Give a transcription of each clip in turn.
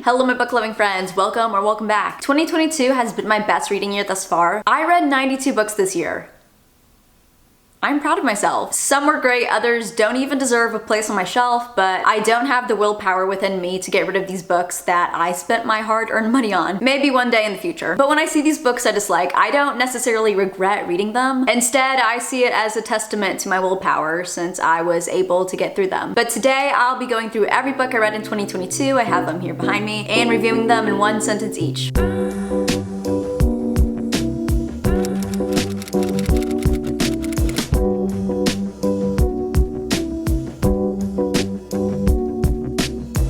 Hello my book loving friends, welcome or welcome back. 2022 has been my best reading year thus far. I read 92 books this year. I'm proud of myself. Some were great, others don't even deserve a place on my shelf, but I don't have the willpower within me to get rid of these books that I spent my hard-earned money on. Maybe one day in the future. But when I see these books I dislike, I don't necessarily regret reading them. Instead, I see it as a testament to my willpower since I was able to get through them. But today, I'll be going through every book I read in 2022, I have them here behind me, and reviewing them in one sentence each.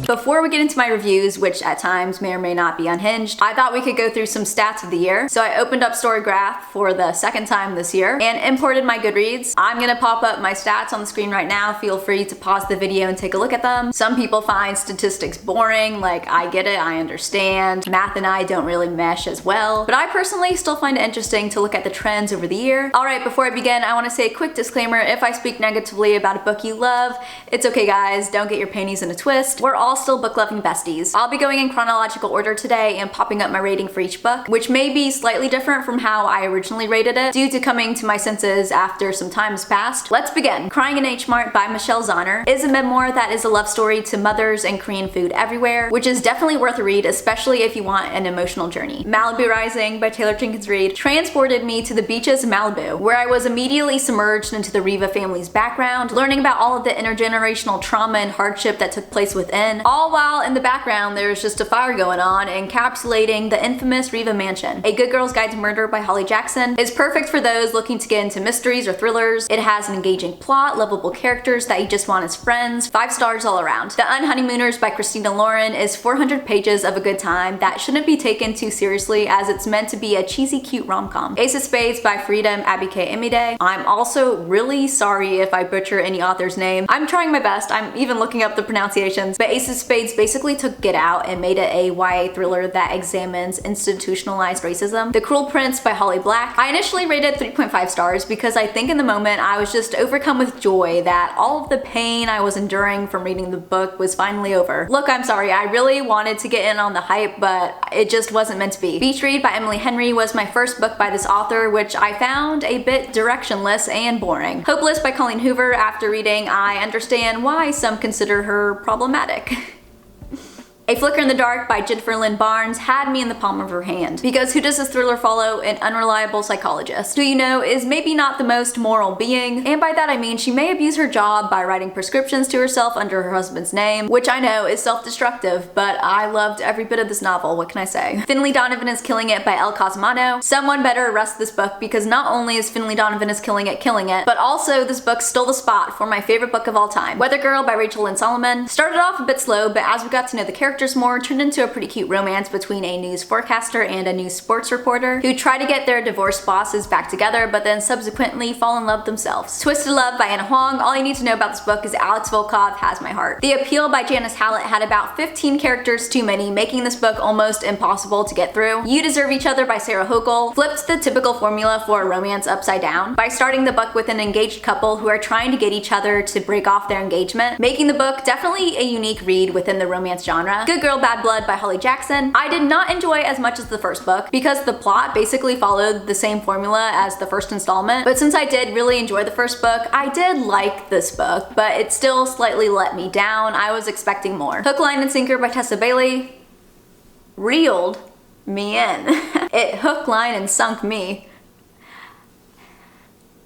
Before we get into my reviews, which at times may or may not be unhinged, I thought we could go through some stats of the year. So I opened up Storygraph for the second time this year and imported my Goodreads. I'm gonna pop up my stats on the screen right now. Feel free to pause the video and take a look at them. Some people find statistics boring, like I get it, I understand. Math and I don't really mesh as well, but I personally still find it interesting to look at the trends over the year. All right, before I begin, I wanna say a quick disclaimer. If I speak negatively about a book you love, it's okay guys, don't get your panties in a twist. We're all still book-loving besties. I'll be going in chronological order today and popping up my rating for each book, which may be slightly different from how I originally rated it due to coming to my senses after some time has passed. Let's begin. Crying in H Mart by Michelle Zauner is a memoir that is a love story to mothers and Korean food everywhere, which is definitely worth a read, especially if you want an emotional journey. Malibu Rising by Taylor Jenkins Reid transported me to the beaches of Malibu, where I was immediately submerged into the Riva family's background, learning about all of the intergenerational trauma and hardship that took place within, all while in the background there's just a fire going on encapsulating the infamous Riva Mansion. A Good Girl's Guide to Murder by Holly Jackson is perfect for those looking to get into mysteries or thrillers. It has an engaging plot, lovable characters that you just want as friends, 5 stars all around. The Unhoneymooners by Christina Lauren is 400 pages of a good time that shouldn't be taken too seriously as it's meant to be a cheesy cute rom-com. Ace of Spades by Freedom Abike Emide. I'm also really sorry if I butcher any author's name. I'm trying my best, I'm even looking up the pronunciations, but Ace of Spades basically took Get Out and made it a YA thriller that examines institutionalized racism. The Cruel Prince by Holly Black. I initially rated 3.5 stars because I think in the moment I was just overcome with joy that all of the pain I was enduring from reading the book was finally over. Look, I'm sorry, I really wanted to get in on the hype, but it just wasn't meant to be. Beach Read by Emily Henry was my first book by this author, which I found a bit directionless and boring. Hopeless by Colleen Hoover. After reading, I understand why some consider her problematic. A Flicker in the Dark by Jennifer Lynn Barnes had me in the palm of her hand. Because who does this thriller follow? An unreliable psychologist, who you know is maybe not the most moral being, and by that I mean she may abuse her job by writing prescriptions to herself under her husband's name, which I know is self-destructive, but I loved every bit of this novel, what can I say? Finlay Donovan is Killing It by Elle Cosimano. Someone better arrest this book because not only is Finlay Donovan is killing it, but also this book stole the spot for my favorite book of all time. Weather Girl by Rachel Lynn Solomon. Started off a bit slow, but as we got to know the characters more, turned into a pretty cute romance between a news forecaster and a news sports reporter who try to get their divorced bosses back together but then subsequently fall in love themselves. Twisted Love by Anna Huang. All you need to know about this book is Alex Volkov has my heart. The Appeal by Janice Hallett had about 15 characters too many, making this book almost impossible to get through. You Deserve Each Other by Sarah Hochul flipped the typical formula for a romance upside down by starting the book with an engaged couple who are trying to get each other to break off their engagement, making the book definitely a unique read within the romance genre. Good Girl Bad Blood by Holly Jackson. I did not enjoy as much as the first book because the plot basically followed the same formula as the first installment, but since I did really enjoy the first book, I did like this book, but it still slightly let me down. I was expecting more. Hook, Line, and Sinker by Tessa Bailey reeled me in. It hook, line, and sunk me.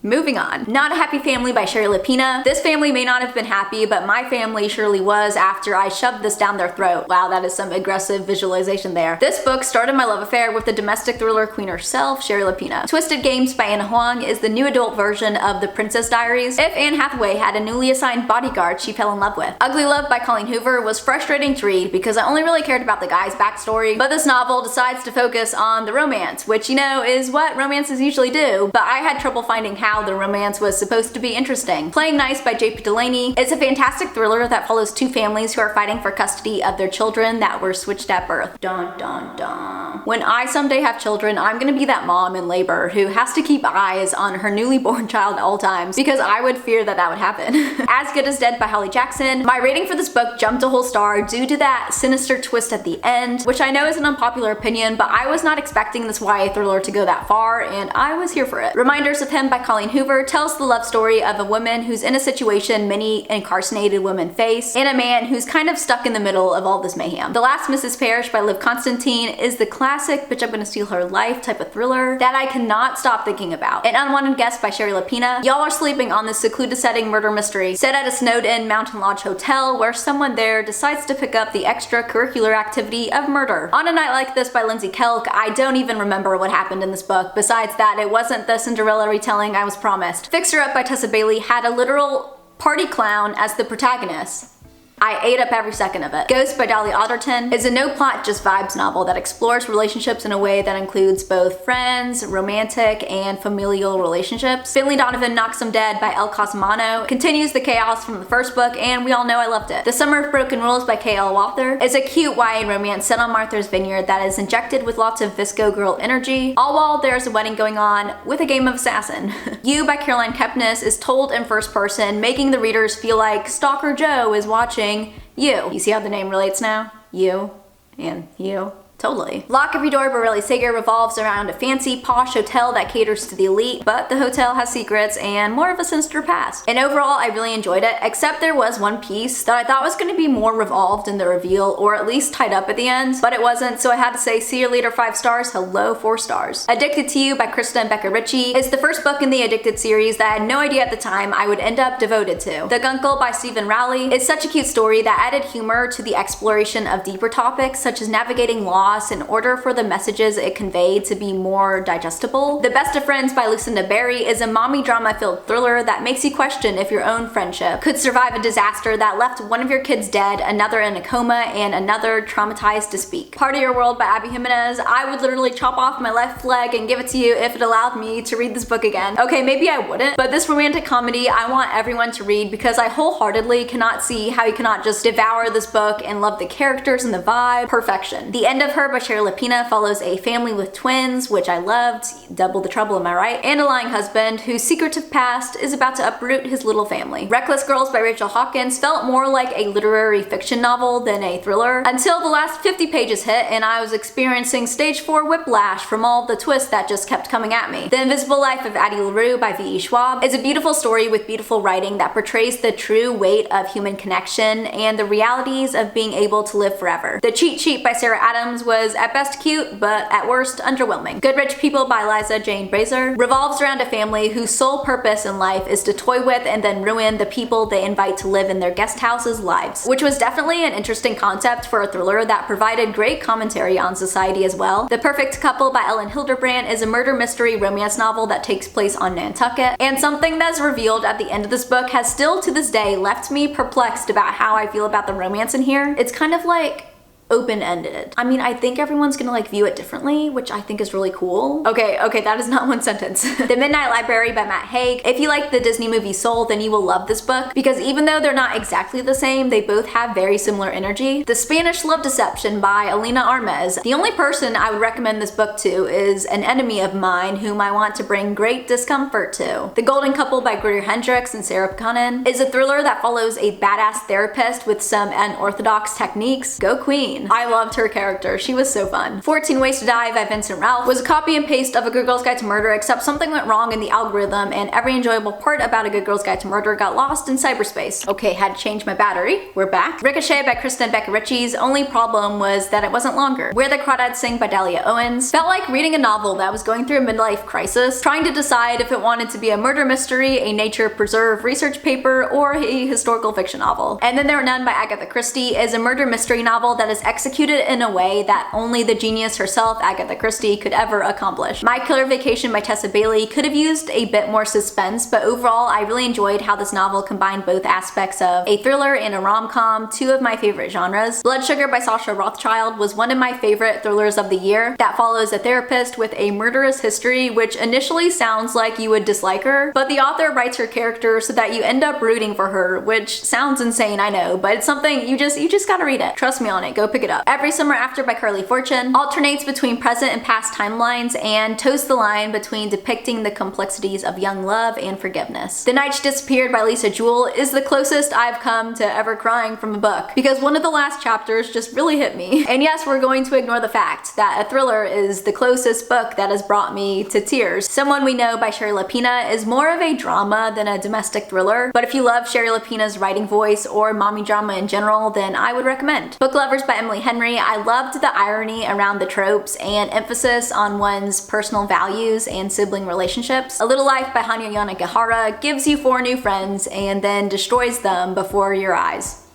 Moving on. Not a Happy Family by Sherry Lapina. This family may not have been happy, but my family surely was after I shoved this down their throat. Wow, that is some aggressive visualization there. This book started my love affair with the domestic thriller queen herself, Sherry Lapina. Twisted Games by Anna Huang is the new adult version of The Princess Diaries if Anne Hathaway had a newly assigned bodyguard she fell in love with. Ugly Love by Colleen Hoover was frustrating to read because I only really cared about the guy's backstory, but this novel decides to focus on the romance, which you know is what romances usually do, but I had trouble finding how the romance was supposed to be interesting. Playing Nice by J.P. Delaney is a fantastic thriller that follows two families who are fighting for custody of their children that were switched at birth. Dun dun dun. When I someday have children, I'm gonna be that mom in labor who has to keep eyes on her newly born child at all times because I would fear that that would happen. As Good as Dead by Holly Jackson. My rating for this book jumped a whole star due to that sinister twist at the end, which I know is an unpopular opinion, but I was not expecting this YA thriller to go that far, and I was here for it. Reminders of Him by Colleen Hoover tells the love story of a woman who's in a situation many incarcerated women face, and a man who's kind of stuck in the middle of all this mayhem. The Last Mrs. Parrish by Liv Constantine is the classic bitch I'm gonna steal her life type of thriller that I cannot stop thinking about. An Unwanted Guest by Sherry Lapina. Y'all are sleeping on this secluded setting murder mystery set at a snowed-in Mountain Lodge hotel where someone there decides to pick up the extracurricular activity of murder. On a Night Like This by Lindsay Kelk, I don't even remember what happened in this book, besides that it wasn't the Cinderella retelling I was promised. Fixer Up by Tessa Bailey had a literal party clown as the protagonist. I ate up every second of it. Ghost by Dolly Alderton is a no-plot, just vibes novel that explores relationships in a way that includes both friends, romantic, and familial relationships. Finley Donovan Knocks 'Em Dead by El Cosimano continues the chaos from the first book, and we all know I loved it. The Summer of Broken Rules by K.L. Walther is a cute YA romance set on Martha's Vineyard that is injected with lots of Visco girl energy, all while there's a wedding going on with a game of assassin. You by Caroline Kepnes is told in first person, making the readers feel like Stalker Joe is watching you. You see how the name relates now? You and you. Totally. Lock Every Door by Riley Sager revolves around a fancy, posh hotel that caters to the elite, but the hotel has secrets and more of a sinister past. And overall, I really enjoyed it, except there was one piece that I thought was going to be more revolved in the reveal, or at least tied up at the end, but it wasn't, so I had to say see you later 5 stars, hello 4 stars. Addicted to You by Krista and Becca Ritchie is the first book in the Addicted series that I had no idea at the time I would end up devoted to. The Guncle by Stephen Rowley is such a cute story that added humor to the exploration of deeper topics, such as navigating loss in order for the messages it conveyed to be more digestible. The Best of Friends by Lucinda Berry is a mommy drama-filled thriller that makes you question if your own friendship could survive a disaster that left one of your kids dead, another in a coma, and another traumatized to speak. Part of Your World by Abby Jimenez. I would literally chop off my left leg and give it to you if it allowed me to read this book again. Okay, maybe I wouldn't, but this romantic comedy I want everyone to read because I wholeheartedly cannot see how you cannot just devour this book and love the characters and the vibe. Perfection. The End of Her by Sherry Lapina follows a family with twins, which I loved, double the trouble, am I right? And a lying husband whose secretive past is about to uproot his little family. Reckless Girls by Rachel Hawkins felt more like a literary fiction novel than a thriller until the last 50 pages hit and I was experiencing stage 4 whiplash from all the twists that just kept coming at me. The Invisible Life of Addie LaRue by V.E. Schwab is a beautiful story with beautiful writing that portrays the true weight of human connection and the realities of being able to live forever. The Cheat Sheet by Sarah Adams was at best cute, but at worst underwhelming. Good Rich People by Liza Jane Brazer revolves around a family whose sole purpose in life is to toy with and then ruin the people they invite to live in their guest houses' lives, which was definitely an interesting concept for a thriller that provided great commentary on society as well. The Perfect Couple by Ellen Hildebrand is a murder mystery romance novel that takes place on Nantucket, and something that's revealed at the end of this book has still to this day left me perplexed about how I feel about the romance in here. It's kind of like open-ended. I mean, I think everyone's gonna like view it differently, which I think is really cool. Okay, that is not one sentence. The Midnight Library by Matt Haig. If you like the Disney movie Soul, then you will love this book because even though they're not exactly the same, they both have very similar energy. The Spanish Love Deception by Alina Armez. The only person I would recommend this book to is an enemy of mine whom I want to bring great discomfort to. The Golden Couple by Greer Hendricks and Sarah Buchanan is a thriller that follows a badass therapist with some unorthodox techniques. Go Queen. I loved her character. She was so fun. 14 Ways to Die by Vincent Ralph was a copy and paste of A Good Girl's Guide to Murder, except something went wrong in the algorithm and every enjoyable part about A Good Girl's Guide to Murder got lost in cyberspace. Okay, had to change my battery. We're back. Ricochet by Krista and Becca Ritchie's only problem was that it wasn't longer. Where the Crawdads Sing by Dahlia Owens felt like reading a novel that was going through a midlife crisis, trying to decide if it wanted to be a murder mystery, a nature preserve research paper, or a historical fiction novel. And Then There Are None by Agatha Christie is a murder mystery novel that is executed in a way that only the genius herself, Agatha Christie, could ever accomplish. My Killer Vacation by Tessa Bailey could have used a bit more suspense, but overall I really enjoyed how this novel combined both aspects of a thriller and a rom-com, two of my favorite genres. Blood Sugar by Sasha Rothschild was one of my favorite thrillers of the year that follows a therapist with a murderous history, which initially sounds like you would dislike her, but the author writes her character so that you end up rooting for her, which sounds insane, I know, but it's something you just gotta read it. Trust me on it, go pick it up. Every Summer After by Carly Fortune alternates between present and past timelines and toes the line between depicting the complexities of young love and forgiveness. The Night She Disappeared by Lisa Jewell is the closest I've come to ever crying from a book, because one of the last chapters just really hit me. And yes, we're going to ignore the fact that a thriller is the closest book that has brought me to tears. Someone We Know by Shari Lapena is more of a drama than a domestic thriller, but if you love Shari Lapena's writing voice or mommy drama in general, then I would recommend. Book Lovers by Emily Henry. I loved the irony around the tropes and emphasis on one's personal values and sibling relationships. A Little Life by Hanya Yanagihara gives you 4 new friends and then destroys them before your eyes.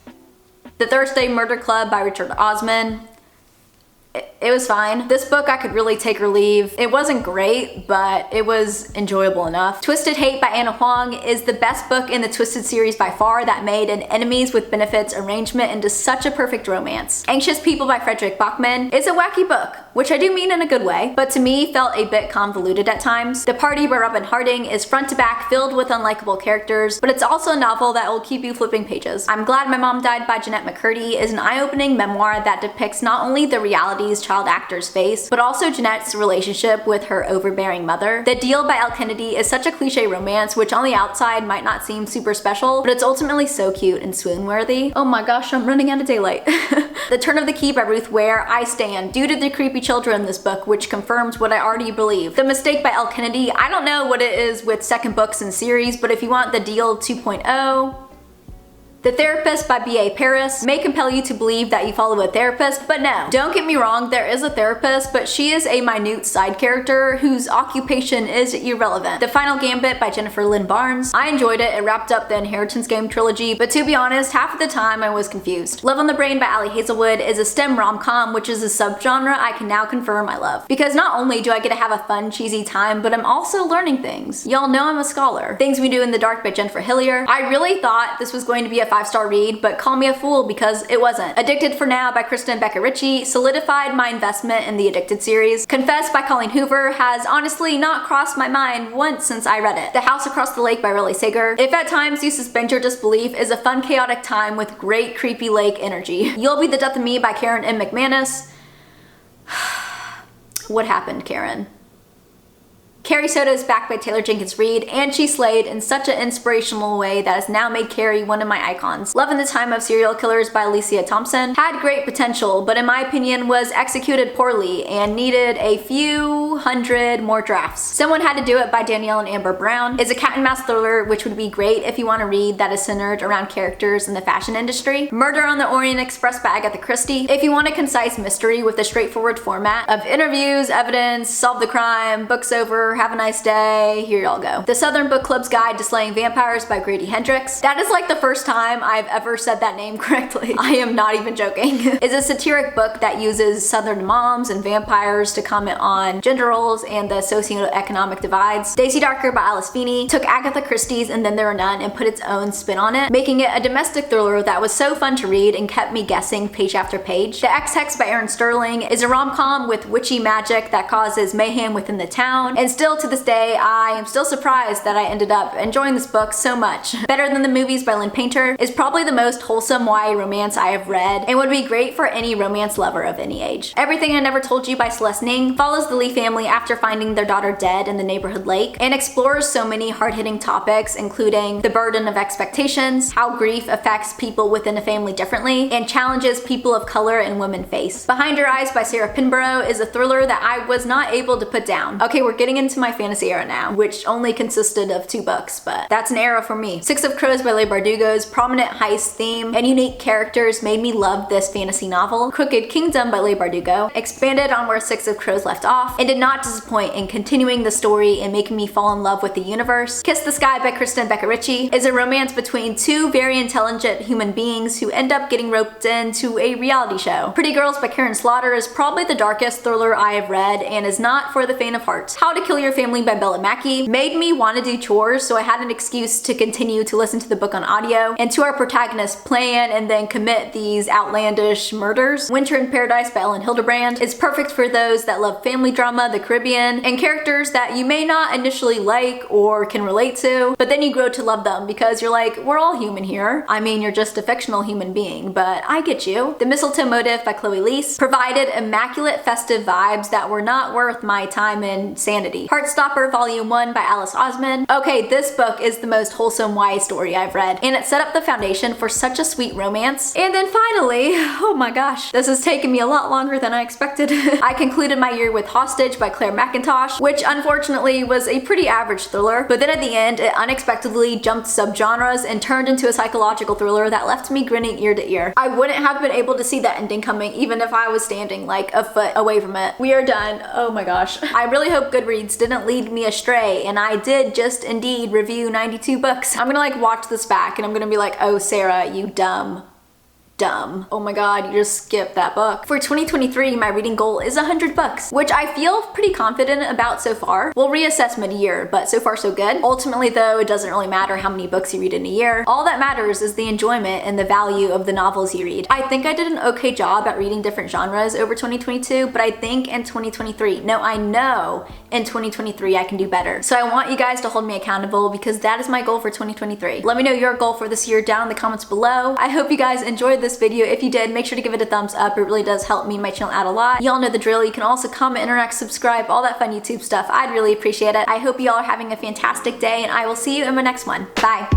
The Thursday Murder Club by Richard Osman. It was fine. This book I could really take or leave. It wasn't great, but it was enjoyable enough. Twisted Hate by Anna Huang is the best book in the Twisted series by far that made an enemies with benefits arrangement into such a perfect romance. Anxious People by Frederick Bachman is a wacky book, which I do mean in a good way, but to me felt a bit convoluted at times. The Party by Robin Harding is front to back filled with unlikable characters, but it's also a novel that will keep you flipping pages. I'm Glad My Mom Died by Jeanette McCurdy is an eye-opening memoir that depicts not only the realities child actors face, but also Jeanette's relationship with her overbearing mother. The Deal by Elle Kennedy is such a cliche romance, which on the outside might not seem super special, but it's ultimately so cute and swoon-worthy. Oh my gosh, I'm running out of daylight. The Turn of the Key by Ruth Ware, I stand due to the creepy children in this book, which confirms what I already believe. The Mistake by Elle Kennedy, I don't know what it is with second books in series, but if you want The Deal 2.0, The Therapist by B.A. Paris may compel you to believe that you follow a therapist, but no. Don't get me wrong, there is a therapist, but she is a minute side character whose occupation is irrelevant. The Final Gambit by Jennifer Lynn Barnes. I enjoyed it. It wrapped up the Inheritance Game trilogy, but to be honest, half of the time I was confused. Love on the Brain by Ali Hazelwood is a STEM rom-com, which is a subgenre I can now confirm I love. Because not only do I get to have a fun, cheesy time, but I'm also learning things. Y'all know I'm a scholar. Things We Do in the Dark by Jennifer Hillier. I really thought this was going to be a 5-star read, but call me a fool because it wasn't. Addicted for Now by Kristen Becker Ritchie solidified my investment in the Addicted series. Confess by Colleen Hoover has honestly not crossed my mind once since I read it. The House Across the Lake by Riley Sager. If at times you suspend your disbelief, is a fun chaotic time with great creepy lake energy. You'll Be the Death of Me by Karen M. McManus. What happened, Karen? Carrie Soda is back by Taylor Jenkins Reid, and she slayed in such an inspirational way that has now made Carrie one of my icons. Love in the Time of Serial Killers by Alicia Thompson had great potential, but in my opinion was executed poorly and needed a few hundred more drafts. Someone Had to Do It by Danielle and Amber Brown is a cat and mouse thriller which would be great if you want to read that is centered around characters in the fashion industry. Murder on the Orient Express by Agatha Christie. If you want a concise mystery with a straightforward format of interviews, evidence, solve the crime, book's over, have a nice day, here y'all go. The Southern Book Club's Guide to Slaying Vampires by Grady Hendrix. That is like the first time I've ever said that name correctly. I am not even joking. It's a satiric book that uses Southern moms and vampires to comment on gender roles and the socioeconomic divides. Daisy Darker by Alice Feeney took Agatha Christie's And Then There Were None and put its own spin on it, making it a domestic thriller that was so fun to read and kept me guessing page after page. The Ex-Hex by Erin Sterling is a rom-com with witchy magic that causes mayhem within the town, and still to this day, I am still surprised that I ended up enjoying this book so much. Better Than the Movies by Lynn Painter is probably the most wholesome YA romance I have read and would be great for any romance lover of any age. Everything I Never Told You by Celeste Ning follows the Lee family after finding their daughter dead in the neighborhood lake and explores so many hard-hitting topics, including the burden of expectations, how grief affects people within a family differently, and challenges people of color and women face. Behind Your Eyes by Sarah Pinborough is a thriller that I was not able to put down. Okay, we're getting into into my fantasy era now, which only consisted of 2 books, but that's an era for me. Six of Crows by Leigh Bardugo's prominent heist theme and unique characters made me love this fantasy novel. Crooked Kingdom by Leigh Bardugo expanded on where Six of Crows left off and did not disappoint in continuing the story and making me fall in love with the universe. Kiss the Sky by Kristen Becker Ritchie is a romance between 2 very intelligent human beings who end up getting roped into a reality show. Pretty Girls by Karen Slaughter is probably the darkest thriller I have read and is not for the faint of heart. How to Kill Your Family by Bella Mackie made me want to do chores, so I had an excuse to continue to listen to the book on audio and to our protagonist plan and then commit these outlandish murders. Winter in Paradise by Ellen Hildebrand is perfect for those that love family drama, the Caribbean, and characters that you may not initially like or can relate to, but then you grow to love them because you're like, we're all human here. I mean, you're just a fictional human being, but I get you. The Mistletoe Motive by Chloe Leese provided immaculate festive vibes that were not worth my time and sanity. Heartstopper Volume 1 by Alice Osman. Okay, this book is the most wholesome YA story I've read, and it set up the foundation for such a sweet romance. And then finally, oh my gosh, this has taken me a lot longer than I expected. I concluded my year with Hostage by Claire McIntosh, which unfortunately was a pretty average thriller, but then at the end, it unexpectedly jumped subgenres and turned into a psychological thriller that left me grinning ear to ear. I wouldn't have been able to see that ending coming even if I was standing like a foot away from it. We are done. Oh my gosh. I really hope Goodreads didn't lead me astray and I did just indeed review 92 books. I'm gonna like watch this back and I'm gonna be like, oh Sarah, you dumb. Oh my god, you just skipped that book. For 2023, my reading goal is 100 books, which I feel pretty confident about so far. We'll reassess mid-year, but so far so good. Ultimately though, it doesn't really matter how many books you read in a year. All that matters is the enjoyment and the value of the novels you read. I think I did an okay job at reading different genres over 2022, but I think in 2023, no, I know in 2023 I can do better. So I want you guys to hold me accountable because that is my goal for 2023. Let me know your goal for this year down in the comments below. I hope you guys enjoyed this video. If you did, make sure to give it a thumbs up. It really does help me and my channel out a lot. Y'all know the drill. You can also comment, interact, subscribe, all that fun YouTube stuff. I'd really appreciate it. I hope you all are having a fantastic day and I will see you in my next one. Bye.